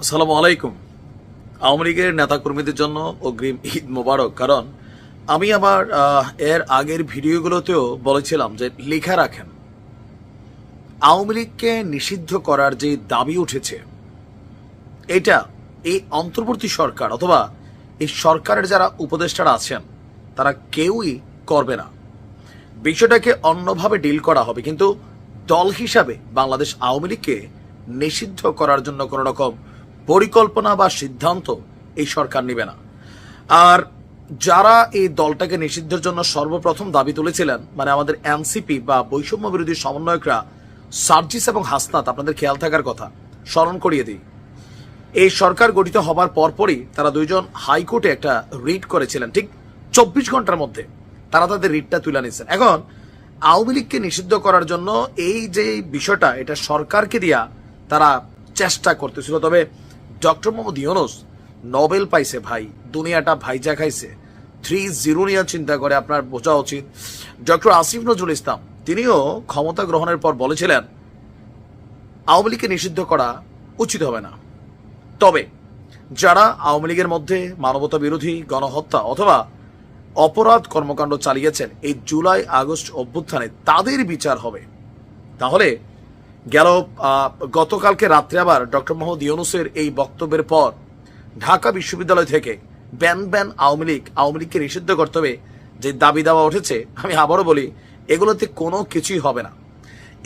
আসসালামু আলাইকুম। আওয়ামী লীগের নেতাকর্মীদের জন্য অগ্রিম ঈদ মোবারক। কারণ আমি আমার এর আগের ভিডিওগুলোতেও বলেছিলাম যে লিখে রাখেন, আওয়ামী লীগকে নিষিদ্ধ করার যে দাবি উঠেছে, এটা এই অন্তর্বর্তী সরকার অথবা এই সরকারের যারা উপদেষ্টারা আছেন তারা কেউই করবে না। বিষয়টাকে অন্যভাবে ডিল করা হবে, কিন্তু দল হিসাবে বাংলাদেশ আওয়ামী লীগকে নিষিদ্ধ করার জন্য কোনো রকম পরিকল্পনা বা সিদ্ধান্ত এই সরকার নেবে না। আর যারা এই দলটাকে নিষিদ্ধের জন্য সর্বপ্রথম দাবি তুলেছিলেন, মানে আমাদের এনসিপি বা বৈষম্য বিরোধী সমন্বয়করা সার্জিস এবং হাসনাত, আপনাদের খেয়াল থাকার কথা, স্মরণ করিয়ে দিই। এই সরকার গঠিত হবার পরপরই তারা দুইজন হাইকোর্টে একটা রিট করেছিলেন, ঠিক 24 ঘন্টার মধ্যে তারা তাদের রিটটা তুলে নিয়েছেন। এখন আওয়ামী লীগকে নিষিদ্ধ করার জন্য এই যে বিষয়টা, এটা সরকারকে দিয়া তারা চেষ্টা করতেছিল। তবে ডক্টর মোহাম্মদ ইউনূস নোবেল পাইছে ভাই, দুনিয়াটা ভাইজা খাইছে। 3-0 নিয়ে চিন্তা করে আপনার বোঝা উচিত। ডক্টর আসিফ নজরুল ইসলাম তিনিও ক্ষমতা গ্রহণের পর বলেছিলেন আওয়ামী লীগকে নিষিদ্ধ করা উচিত হবে না। তবে যারা আওয়ামী লীগের মধ্যে মানবতা বিরোধী গণহত্যা অথবা অপরাধ কর্মকাণ্ড চালিয়েছেন এই জুলাই আগস্ট অভ্যুত্থানে, তাদের বিচার হবে। তাহলে গেল গতকালকে রাত্রে আবার ডক্টর মোহাম্মদ ইউনূসের এই বক্তব্যের পর ঢাকা বিশ্ববিদ্যালয় থেকে ব্যান আওয়ামী লীগকে নিষিদ্ধ করতে হবে যে দাবি দেওয়া উঠেছে, আমি আবারও বলি এগুলোতে কোনো কিছুই হবে না।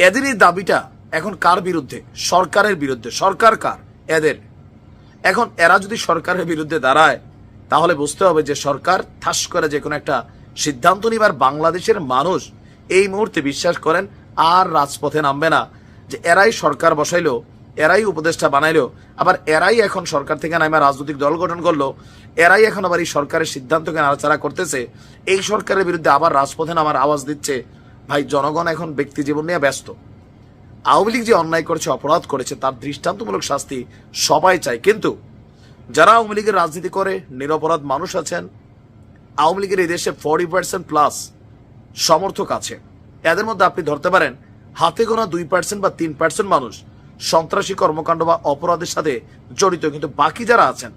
এদের এই দাবিটা এখন কার বিরুদ্ধে? সরকারের বিরুদ্ধে। সরকার কার? এদের। এখন এরা যদি সরকারের বিরুদ্ধে দাঁড়ায় তাহলে বুঝতে হবে যে সরকার ঠাস করে যে কোনো একটা সিদ্ধান্ত নিবার বাংলাদেশের মানুষ এই মুহূর্তে বিশ্বাস করেন আর রাজপথে নামবে না। যে এরাই সরকার বসাইলো, এরাই উপদেষ্টা বানাইলো, আবার এরাই এখন সরকার থেকে নামে রাজনৈতিক দল গঠন করলো, এরাই এখন আবার এই সরকারের সিদ্ধান্তকে নাড়াচাড়া করতেছে, এই সরকারের বিরুদ্ধে আবার রাজপথে নামার আওয়াজ দিচ্ছে। ভাই, জনগণ এখন ব্যক্তি জীবন নিয়ে ব্যস্ত। আওয়ামী লীগ যে অন্যায় করেছে, অপরাধ করেছে, তার দৃষ্টান্তমূলক শাস্তি সবাই চায়। কিন্তু যারা আওয়ামী লীগের রাজনীতি করে নিরপরাধ মানুষ আছেন, আওয়ামী লীগের এই দেশে 40% প্লাস সমর্থক আছে, এদের মধ্যে আপনি ধরতে পারেন হাতে গোনা 2% বা 3% মানুষ সন্ত্রাসী কর্মকাণ্ড বা অপরাধের সাথে জড়িত। কিন্তু বাকি যারা আছেন,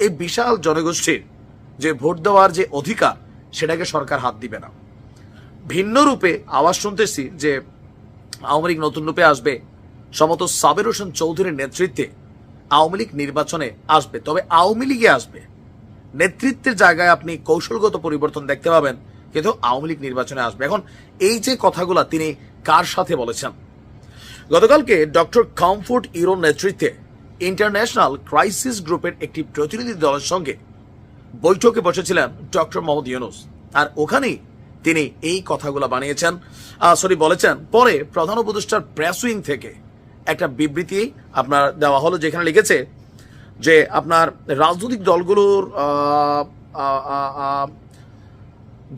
এই বিশাল জনগোষ্ঠীর যে ভোট দেওয়ার যে অধিকার, সেটাকে সরকার হাত দিবে না। ভিন্ন রূপে আওয়াজ শুনতেছি যে আওয়ামী লীগ নতুন রূপে আসবে, সম্ভবত সাবের হোসেন চৌধুরীর নেতৃত্বে আওয়ামী লীগ নির্বাচনে আসবে। তবে আওয়ামী লীগে আসবে, নেতৃত্বের জায়গায় আপনি কৌশলগত পরিবর্তন দেখতে পাবেন, কিন্তু আওয়ামী লীগ নির্বাচনে আসবে। এখন এই যে কথাগুলা তিনি কার সাথে বলেছেন? গতকালকে ডক্টর কমফোর্ট ইউরোর নেতৃত্বে ইন্টারন্যাশনাল ক্রাইসিস গ্রুপের একটি প্রতিনিধি দলের সঙ্গে বৈঠকে বসেছিলেন ডক্টর মোহাম্মদ ইউনূস, আর ওখানেই তিনি এই কথাগুলো বলেছেন। পরে প্রধান উপদেষ্টার প্রেস উইং থেকে একটা বিবৃতি আপনার দেওয়া হলো, যেখানে লিখেছে যে আপনার রাজনৈতিক দলগুলোর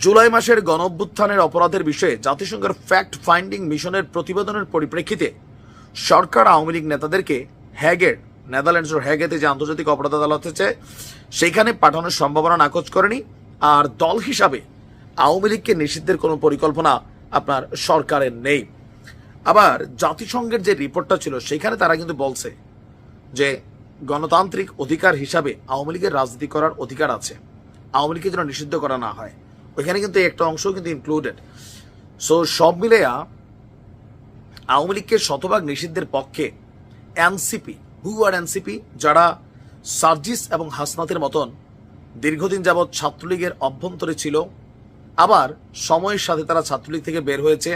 জুলাই মাসের গণঅভ্যুত্থানের অপরাধের বিষয়ে জাতিসংঘের ফ্যাক্ট ফাইন্ডিং মিশনের প্রতিবেদনের পরিপ্রেক্ষিতে সরকার আওয়ামী লীগ নেতাদেরকে হ্যাগের, নেদারল্যান্ডসের হ্যাগেতে যে আন্তর্জাতিক অপরাধ আদালত আছে সেখানে পাঠানোর সম্ভাবনা নাকচ করেনি। আর দল হিসাবে আওয়ামী লীগকে নিষিদ্ধের কোনো পরিকল্পনা আপনার সরকারের নেই। আবার জাতিসংঘের যে রিপোর্টটা ছিল সেখানে তারা কিন্তু বলছে যে গণতান্ত্রিক অধিকার হিসাবে আওয়ামী লীগের রাজনীতি করার অধিকার আছে, আওয়ামী লীগকে যেন নিষিদ্ধ করা না হয়। ওইখানে কিন্তু একটা অংশ কিন্তু ইনক্লুডেড। সো সব মিলেয়া আওয়ামী লীগকে শতভাগ নিষিদ্ধের পক্ষে এনসিপি, এনসিপি যারা সার্জিস এবং হাসনাতের মতন দীর্ঘদিন যাবৎ ছাত্রলীগের অভ্যন্তরে ছিল, আবার সময়ের সাথে তারা ছাত্রলীগ থেকে বের হয়েছে,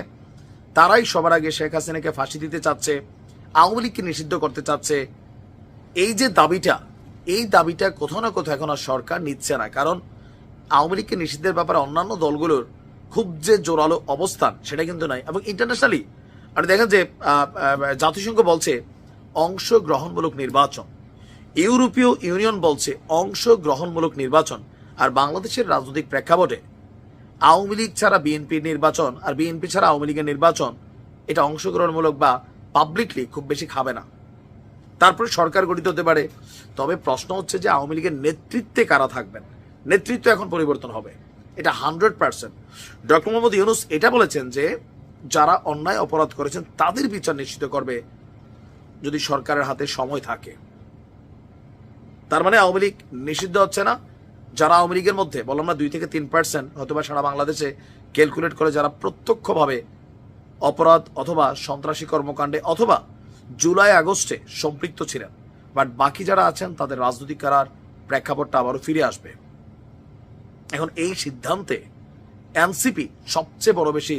তারাই সবার আগে শেখ হাসিনাকে ফাঁসি দিতে চাচ্ছে, আওয়ামী লীগকে নিষিদ্ধ করতে চাচ্ছে। এই যে দাবিটা, এই দাবিটা কোথাও না কোথাও এখন আর সরকার নিচ্ছে না। কারণ আওয়ামী লীগকে নিষিদ্ধের ব্যাপারে অন্যান্য দলগুলোর খুব যে জোরালো অবস্থান সেটা কিন্তু নাই। এবং ইন্টারন্যাশনালি আপনি দেখেন যে জাতিসংঘ বলছে অংশগ্রহণমূলক নির্বাচন, ইউরোপীয় ইউনিয়ন বলছে অংশগ্রহণমূলক নির্বাচন, আর বাংলাদেশের রাজনৈতিক প্রেক্ষাপটে আওয়ামী লীগ ছাড়া বিএনপির নির্বাচন আর বিএনপি ছাড়া আওয়ামী লীগের নির্বাচন, এটা অংশগ্রহণমূলক বা পাবলিকলি খুব বেশি খাবে না। তারপরে সরকার গঠিত হতে পারে। তবে প্রশ্ন হচ্ছে যে আওয়ামী লীগের নেতৃত্বে কারা থাকবেন? নেতৃত্ব এখন পরিবর্তন হবে, এটা 100%। ডক্টর মোহাম্মদ ইউনূস এটা বলেছেন যে যারা অন্যায় অপরাধ করেছেন তাদের বিচার নিশ্চিত করবে যদি সরকারের হাতে সময় থাকে। তার মানে আওয়ামী লীগ নিষিদ্ধ হচ্ছে না। যারা আওয়ামী লীগের মধ্যে বললাম না 2 থেকে 3% হয়তোবা সারা বাংলাদেশে ক্যালকুলেট করে যারা প্রত্যক্ষভাবে অপরাধ অথবা সন্ত্রাসী কর্মকাণ্ডে অথবা জুলাই আগস্টে সম্পৃক্ত ছিলেন, বাট বাকি যারা আছেন তাদের রাজনৈতিক কারার প্রেক্ষাপটটা আবারও ফিরে আসবে। এখন এই সিদ্ধান্তে এনসিপি সবচেয়ে বড় বেশি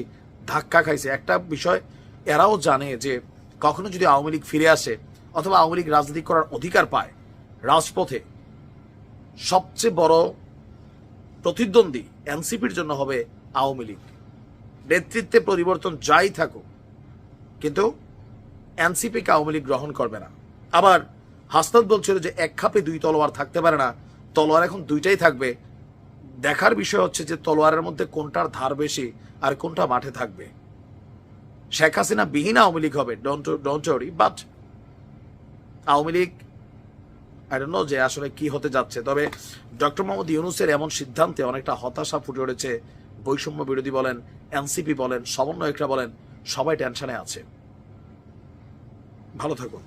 ধাক্কা খাইছে। একটা বিষয় এরাও জানে যে কখনো যদি আওয়ামী লীগ ফিরে আসে অথবা আওয়ামী লীগ রাজনীতি করার অধিকার পায় রাজপথে, সবচেয়ে বড় প্রতিদ্বন্দ্বী এনসিপির জন্য হবে আওয়ামী লীগ। নেতৃত্বে পরিবর্তন যাই থাকুক, কিন্তু এনসিপিকে আওয়ামী লীগ গ্রহণ করবে না। আবার হাসনাত বলছিল যে এক খাপে 2 তলোয়ার থাকতে পারে না, তলোয়ার এখন 2টাই থাকবে। দেখার বিষয় হচ্ছে যে তলোয়ারের মধ্যে কোনটার ধার বেশি আর কোনটা মাঠে থাকবে। শেখ হাসিনা বিহীন আওয়ামী লীগ হবে, don't worry, but Awami league I don't know যে আসলে কি হতে যাচ্ছে। তবে ডক্টর মোহাম্মদ ইউনূসের এমন সিদ্ধান্তে অনেকটা হতাশা ফুটে উঠেছে। বৈষম্য বিরোধী বলেন, এনসিপি বলেন, সমন্বয়করা বলেন, সবাই টেনশনে আছে। ভালো থাকুন।